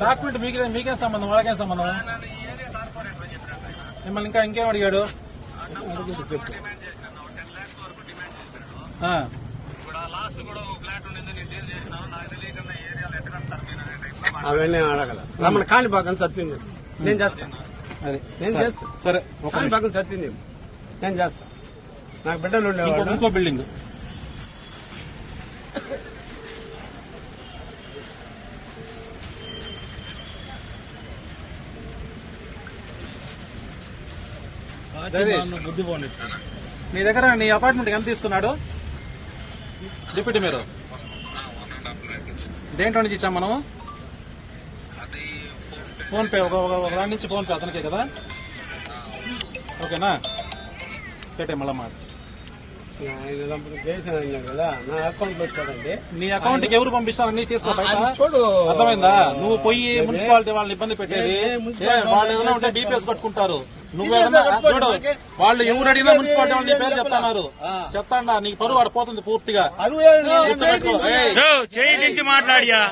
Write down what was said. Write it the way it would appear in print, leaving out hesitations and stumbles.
Document మీకేం సంబంధం, వాళ్ళకేం సంబంధం? మిమ్మల్ని ఇంకేం అడిగాడు? అవన్నీ అడగల రమ్మని కాణిపాకం సత్యం నేను చేస్తాను. నేను చేస్తాను. సరే, కాణిపాకం సత్యం నేను చేస్తాను. నాకు బిడ్డలు ఉండేవాళ్ళు. ఇంకో బిల్డింగ్ బుద్ధి బాగుంది. నీ దగ్గర నీ అపార్ట్మెంట్ ఎంత తీసుకున్నాడు డిప్యూటీ మీరు? దేంట్లో నుంచి ఇచ్చాం మనం? ఫోన్ పే, ఒక దాని నుంచి ఫోన్ పే అతనికే కదా? ఓకేనా, పెట్టే మళ్ళా మాట. కదా నా అకౌంట్ లో వచ్చాడండి. నీ అకౌంట్ కి ఎవరు పంపిస్తారని తీసుకో బయట. చూడు, అర్థమైందా? నువ్వు పోయి మున్సిపాలిటీ వాళ్ళని ఇబ్బంది పెట్టేది. వాళ్ళు ఏదైనా ఉంటే డిపిఎస్ కట్టుకుంటారు. నువ్వేదన్నా చూడు, వాళ్ళు ఎవరు అడిగినా మున్సిపాలిటీ వాళ్ళు నీ పేరు చెప్తున్నారు. చెప్తాడా? నీకు పరువు ఆడ పోతుంది పూర్తిగా. చేయించి మాట్లాడియా